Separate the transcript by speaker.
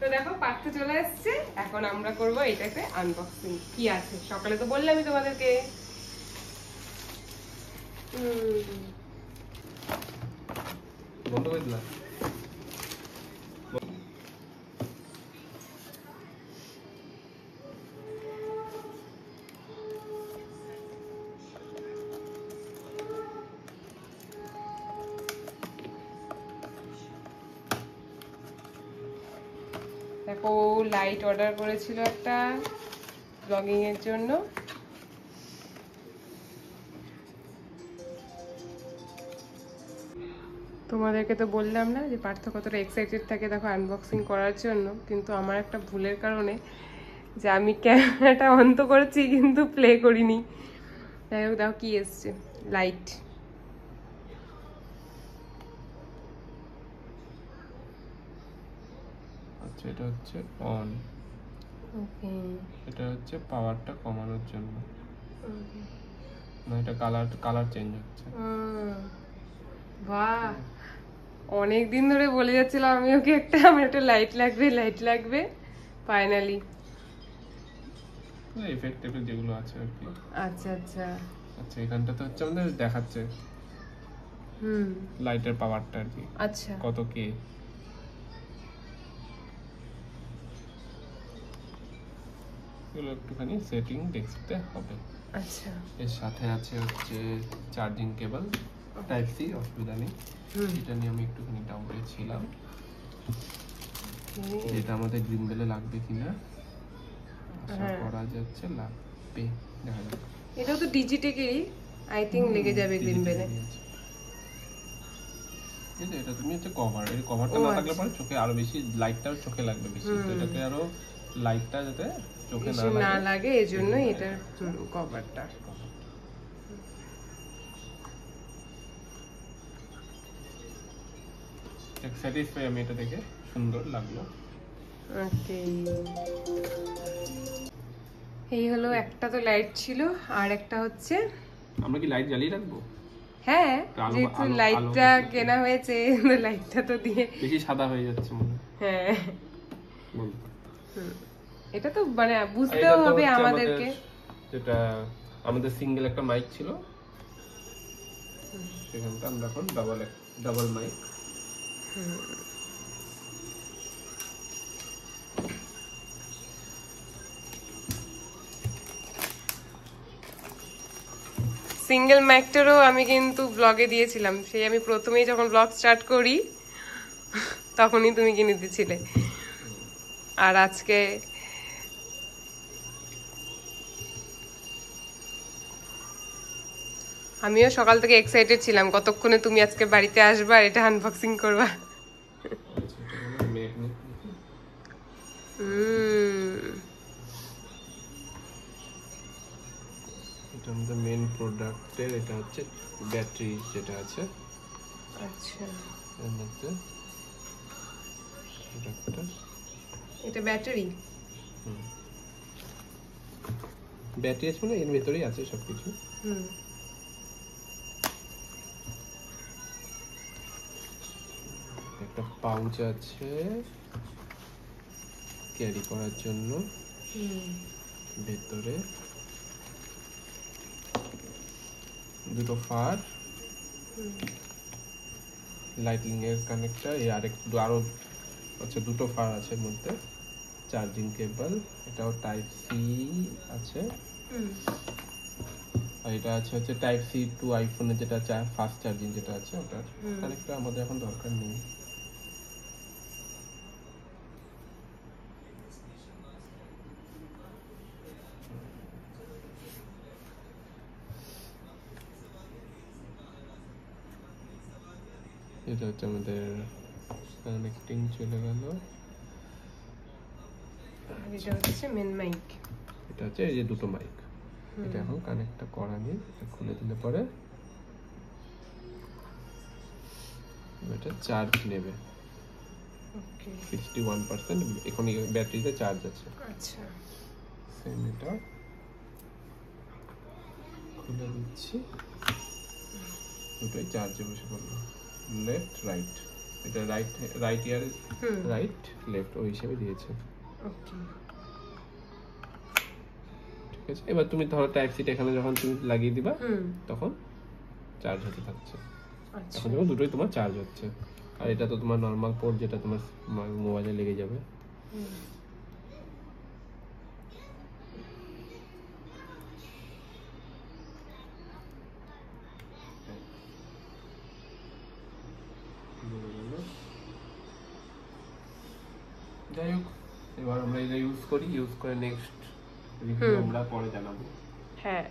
Speaker 1: তো দেখো পার্থ চলে এসছে, এখন আমরা করব এটাতে আনবক্সিং। কি আছে সকালে তো বললামই তোমাদেরকে।
Speaker 2: বন্ধ করে দিলাম।
Speaker 1: দেখো লাইট অর্ডার করেছিল একটা ব্লগিং এর জন্য। তোমাদেরকে তো বললাম না যে পার্থ কতটা এক্সাইটেড থাকে দেখো আনবক্সিং করার জন্য, কিন্তু আমার একটা ভুলের কারণে যে আমি ক্যামেরাটা অন তো করেছি কিন্তু প্লে করিনি। যাই হোক দেখো কি এসছে, লাইট।
Speaker 2: আচ্ছা এটা হচ্ছে অন,
Speaker 1: ওকে,
Speaker 2: এটা হচ্ছে পাওয়ারটা কমানোর জন্য। না এটা কালার চেঞ্জ হচ্ছে।
Speaker 1: বাহ, অনেক দিন ধরে বলে যাচ্ছিলাম আমি ওকে একটা, আমার একটা লাইট লাগবে লাইট লাগবে, ফাইনালি।
Speaker 2: এফেক্ট যেগুলো আছে আর কি।
Speaker 1: আচ্ছা আচ্ছা।
Speaker 2: আচ্ছা এখানটাতে হচ্ছে আমাদের দেখাচ্ছে লাইটের পাওয়ারটা আর কি,
Speaker 1: আচ্ছা
Speaker 2: কত কে। এগুলো একটুখানি সেটিং দেখতে হবে।
Speaker 1: আচ্ছা,
Speaker 2: এর সাথে আছে হচ্ছে চার্জিং কেবল টাইপ সি, অসুবিধা নেই। এটা নিয়ে আমি একটুখানি ডাউটে ছিলাম এটা আমাদের গ্রিন বেলে লাগবে কিনা। আশা করা যাচ্ছে লাগবে, দেখা যাক।
Speaker 1: এটাও তো ডিজিটেকেরই, আই থিঙ্ক লেগে যাবে গ্রিন বেলে।
Speaker 2: এটা তুমি হচ্ছে কভার, এই কভারটা না থাকলে পরে চোখে আরো বেশি লাইটটাও চোখে লাগবে বেশি, তো এটাকে আরো লাইটটা যাতে চোখে না
Speaker 1: লাগে এজন্যই এটার কভারটা।
Speaker 2: স্যাটিসফাই আমি এটা দেখে, সুন্দর লাগলো।
Speaker 1: ওকে, এই হলো একটা তো লাইট ছিল, আর একটা হচ্ছে
Speaker 2: আমরা কি লাইট জ্বালিয়ে রাখবো?
Speaker 1: হ্যাঁ, যেহেতু লাইটটা কেনা হয়েছে লাইটটা তো দিয়ে
Speaker 2: বেশি সাদা হয়ে যাচ্ছে মনে।
Speaker 1: হ্যাঁ, এটা তো মানে বুঝতেও হবে আমাদেরকে।
Speaker 2: যেটা আমাদের সিঙ্গেল একটা মাইক ছিল, সেখানটা আমরা এখন ডাবল মাইক।
Speaker 1: সিঙ্গেল মাইকটারও আমি কিন্তু ব্লগে দিয়েছিলাম, সেই আমি প্রথমেই যখন ব্লগ স্টার্ট করি তখনই তুমি কিনে দিয়েছিলে। আর আজকে আমিও সকাল থেকে এক্সাইটেড ছিলাম কতক্ষণে তুমি আজকে বাড়িতে আসবা আর এটা আনবক্সিং করবা।
Speaker 2: এটা আমাদের মেন প্রোডাক্টের, এটা হচ্ছে ব্যাটারি যেটা আছে।
Speaker 1: আচ্ছা,
Speaker 2: এর মধ্যে
Speaker 1: এটা ব্যাটারি।
Speaker 2: ব্যাটারি আছে মানে এর ভেতরেই আছে সবকিছু। একটা পাউচ আছে ক্যারি করার জন্য, ভেতরে দুটো ফার, লাইটিং এর কানেক্টর, এই আরো আচ্ছা দুটো ফার আছে এর মধ্যে, চার্জিং কেবল, এটাও টাইপ সি আছে। আর এটা আছে হচ্ছে টাইপ সি টু আইফোনের যেটা ফাস্ট চার্জিং যেটা আছে, ওটার কানেক্টর আমাদের এখন দরকার নেই। এটা হচ্ছে আমাদের কানেক্টিং চলে গেল।
Speaker 1: এটা হচ্ছে মেন মাইক,
Speaker 2: এটা হচ্ছে এই যে দুটো মাইক, এটা এখন কানেক্টটা করা নেই, খুলে দিলে পরে এটা চার্জ নেবে। ওকে, 61% এখন ব্যাটারিতে চার্জ আছে।
Speaker 1: আচ্ছা,
Speaker 2: সেম এটা খুলে দিচ্ছি, দুটোই চার্জে বসে পড়লো, লেফট রাইট। এটা রাইট ইয়ার
Speaker 1: হুম
Speaker 2: রাইট লেফট ওই হিসেবে দিয়েছে।
Speaker 1: ওকে
Speaker 2: ঠিক আছে, এবার তুমি ধরো টাইপ সিটা এখানে যখন তুমি লাগিয়ে দিবা
Speaker 1: হুম
Speaker 2: তখন চার্জ হতে থাকছে।
Speaker 1: আচ্ছা
Speaker 2: এখন যখন দুটোই তোমার চার্জ হচ্ছে, আর এটা তো তোমার নর্মাল পোর্ট যেটা তোমার মোবাইলে লেগে যাবে।
Speaker 1: হুম।
Speaker 2: যাই হোক, এবার আমরা এটা ইউজ করি, ইউজ করে নেক্সট রিভিউ আমরা পরে জানাবো।
Speaker 1: হ্যাঁ